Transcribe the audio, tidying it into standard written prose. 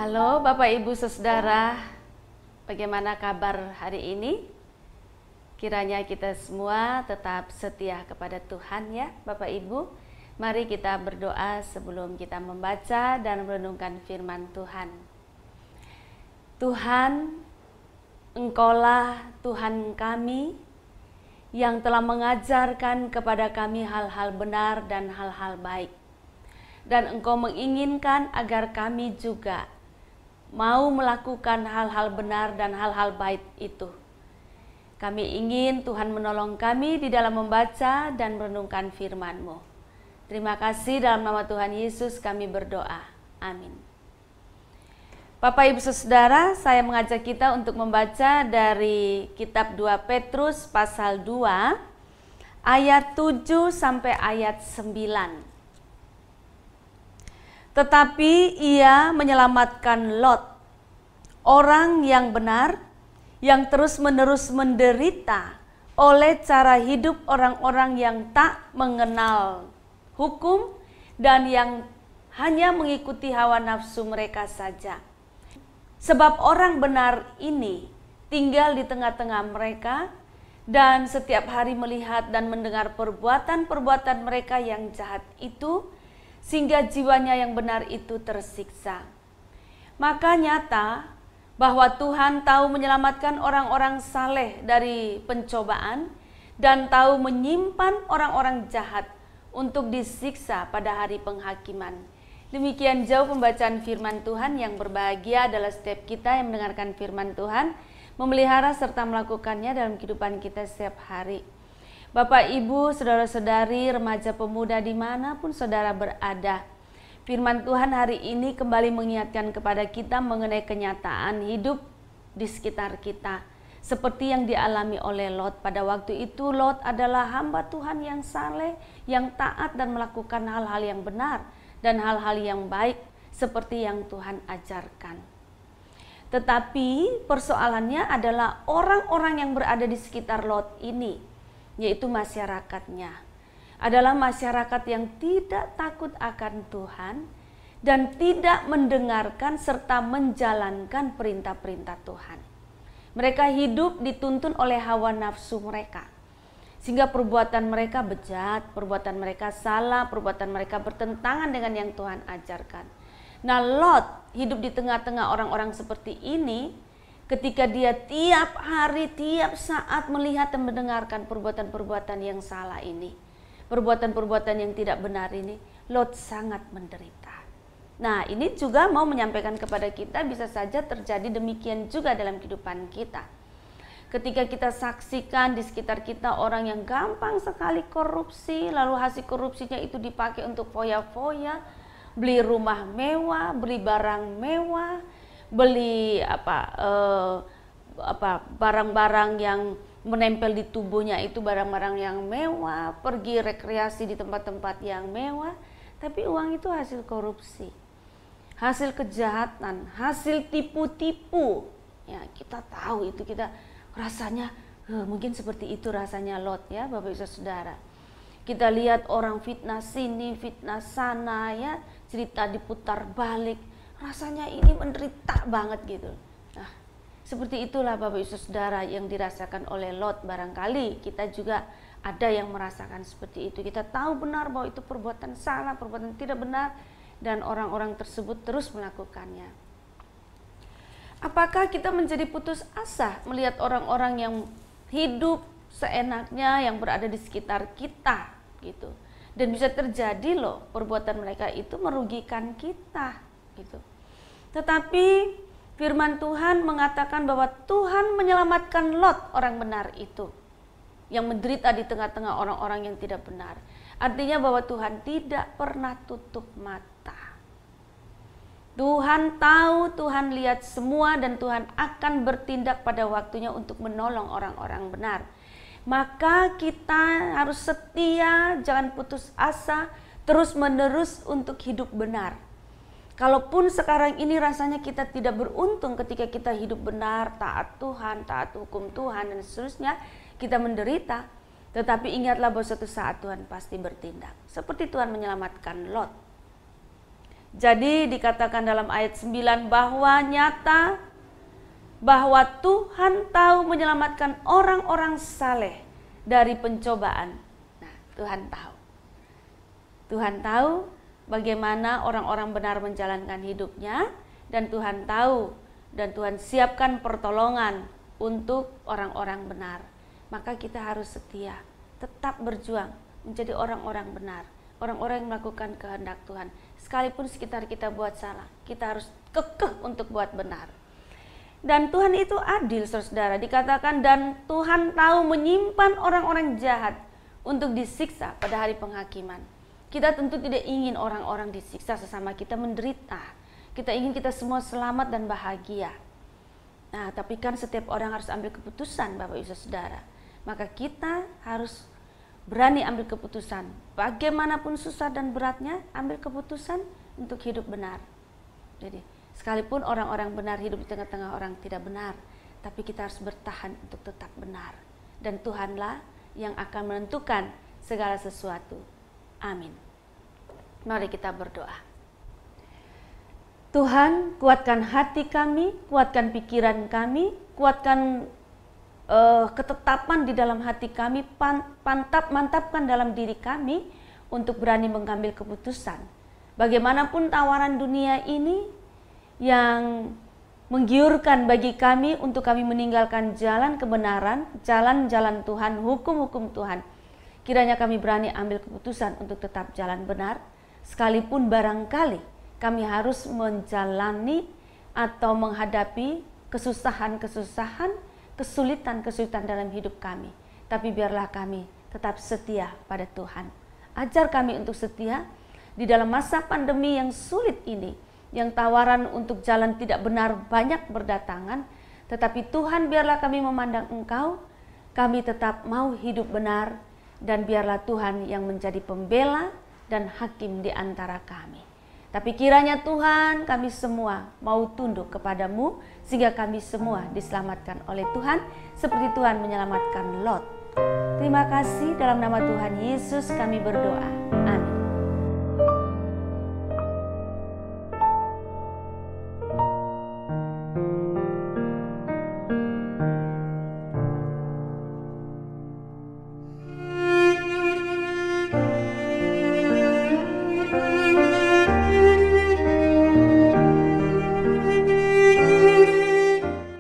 Halo Bapak Ibu Saudara, bagaimana kabar hari ini? Kiranya kita semua tetap setia kepada Tuhan ya Bapak Ibu. Mari kita berdoa sebelum kita membaca dan merenungkan firman Tuhan. Tuhan, Engkaulah Tuhan kami yang telah mengajarkan kepada kami hal-hal benar dan hal-hal baik. Dan Engkau menginginkan agar kami juga mau melakukan hal-hal benar dan hal-hal baik itu. Kami ingin Tuhan menolong kami di dalam membaca dan merenungkan firman-Mu. Terima kasih, dalam nama Tuhan Yesus kami berdoa. Amin. Bapak Ibu Saudara, saya mengajak kita untuk membaca dari kitab 2 Petrus pasal 2 ayat 7 sampai ayat 9. Tetapi ia menyelamatkan Lot, orang yang benar, yang terus-menerus menderita oleh cara hidup orang-orang yang tak mengenal hukum dan yang hanya mengikuti hawa nafsu mereka saja. Sebab orang benar ini tinggal di tengah-tengah mereka dan setiap hari melihat dan mendengar perbuatan-perbuatan mereka yang jahat itu, sehingga jiwanya yang benar itu tersiksa. Maka nyata bahwa Tuhan tahu menyelamatkan orang-orang saleh dari pencobaan dan tahu menyimpan orang-orang jahat untuk disiksa pada hari penghakiman. Demikian jauh pembacaan firman Tuhan. Yang berbahagia adalah setiap kita yang mendengarkan firman Tuhan, memelihara serta melakukannya dalam kehidupan kita setiap hari. Bapak, Ibu, saudara-saudari, remaja pemuda dimanapun saudara berada, firman Tuhan hari ini kembali mengingatkan kepada kita mengenai kenyataan hidup di sekitar kita. Seperti yang dialami oleh Lot. Pada waktu itu Lot adalah hamba Tuhan yang saleh, yang taat dan melakukan hal-hal yang benar dan hal-hal yang baik seperti yang Tuhan ajarkan. Tetapi persoalannya adalah orang-orang yang berada di sekitar Lot ini, yaitu masyarakatnya, adalah masyarakat yang tidak takut akan Tuhan dan tidak mendengarkan serta menjalankan perintah-perintah Tuhan. Mereka hidup dituntun oleh hawa nafsu mereka, sehingga perbuatan mereka bejat, perbuatan mereka salah, perbuatan mereka bertentangan dengan yang Tuhan ajarkan. Nah, Lot hidup di tengah-tengah orang-orang seperti ini. Ketika dia tiap hari, tiap saat melihat dan mendengarkan perbuatan-perbuatan yang salah ini, perbuatan-perbuatan yang tidak benar ini, Lot sangat menderita. Nah, ini juga mau menyampaikan kepada kita, bisa saja terjadi demikian juga dalam kehidupan kita. Ketika kita saksikan di sekitar kita orang yang gampang sekali korupsi, lalu hasil korupsinya itu dipakai untuk foya-foya, beli rumah mewah, beli barang mewah, beli barang-barang yang menempel di tubuhnya itu barang-barang yang mewah, pergi rekreasi di tempat-tempat yang mewah, tapi uang itu hasil korupsi, hasil kejahatan, hasil tipu-tipu. Ya, kita tahu itu, kita rasanya mungkin seperti itu rasanya Lot ya Bapak Ibu Saudara. Kita lihat orang fitnah sini, fitnah sana ya, cerita diputar balik. Rasanya ini menderita banget gitu. Nah, seperti itulah Bapak Ibu Saudara yang dirasakan oleh Lot. Barangkali kita juga ada yang merasakan seperti itu. Kita tahu benar bahwa itu perbuatan salah, perbuatan tidak benar, dan orang-orang tersebut terus melakukannya. Apakah kita menjadi putus asa melihat orang-orang yang hidup seenaknya yang berada di sekitar kita gitu? Dan bisa terjadi loh, perbuatan mereka itu merugikan kita gitu. Tetapi firman Tuhan mengatakan bahwa Tuhan menyelamatkan Lot, orang benar itu, yang menderita di tengah-tengah orang-orang yang tidak benar. Artinya bahwa Tuhan tidak pernah tutup mata. Tuhan tahu, Tuhan lihat semua, dan Tuhan akan bertindak pada waktunya untuk menolong orang-orang benar. Maka kita harus setia, jangan putus asa, terus-menerus untuk hidup benar. Kalaupun sekarang ini rasanya kita tidak beruntung ketika kita hidup benar, taat Tuhan, taat hukum Tuhan dan seterusnya, kita menderita. Tetapi ingatlah bahwa suatu saat Tuhan pasti bertindak. Seperti Tuhan menyelamatkan Lot. Jadi dikatakan dalam ayat 9 bahwa nyata bahwa Tuhan tahu menyelamatkan orang-orang saleh dari pencobaan. Nah, Tuhan tahu. Tuhan tahu bagaimana orang-orang benar menjalankan hidupnya, dan Tuhan tahu dan Tuhan siapkan pertolongan untuk orang-orang benar. Maka kita harus setia, tetap berjuang menjadi orang-orang benar, orang-orang yang melakukan kehendak Tuhan. Sekalipun sekitar kita buat salah, kita harus kekeh untuk buat benar. Dan Tuhan itu adil, saudara. Dikatakan dan Tuhan tahu menyimpan orang-orang jahat untuk disiksa pada hari penghakiman. Kita tentu tidak ingin orang-orang disiksa, sesama kita menderita. Kita ingin kita semua selamat dan bahagia. Nah, tapi kan setiap orang harus ambil keputusan, Bapak Ibu Saudara. Maka kita harus berani ambil keputusan. Bagaimanapun susah dan beratnya, ambil keputusan untuk hidup benar. Jadi, sekalipun orang-orang benar hidup di tengah-tengah orang tidak benar, tapi kita harus bertahan untuk tetap benar. Dan Tuhanlah yang akan menentukan segala sesuatu. Amin. Mari kita berdoa. Tuhan, kuatkan hati kami, kuatkan pikiran kami, kuatkan ketetapan di dalam hati kami, mantapkan dalam diri kami untuk berani mengambil keputusan. Bagaimanapun tawaran dunia ini yang menggiurkan bagi kami untuk kami meninggalkan jalan kebenaran, jalan-jalan Tuhan, hukum-hukum Tuhan. Kiranya kami berani ambil keputusan untuk tetap jalan benar, sekalipun barangkali kami harus menjalani atau menghadapi kesusahan-kesusahan, kesulitan-kesulitan dalam hidup kami. Tapi biarlah kami tetap setia pada Tuhan. Ajar kami untuk setia di dalam masa pandemi yang sulit ini, yang tawaran untuk jalan tidak benar banyak berdatangan. Tetapi Tuhan, biarlah kami memandang Engkau, kami tetap mau hidup benar, dan biarlah Tuhan yang menjadi pembela dan hakim di antara kami. Tapi kiranya Tuhan, kami semua mau tunduk kepadamu, sehingga kami semua diselamatkan oleh Tuhan, seperti Tuhan menyelamatkan Lot. Terima kasih, dalam nama Tuhan Yesus kami berdoa.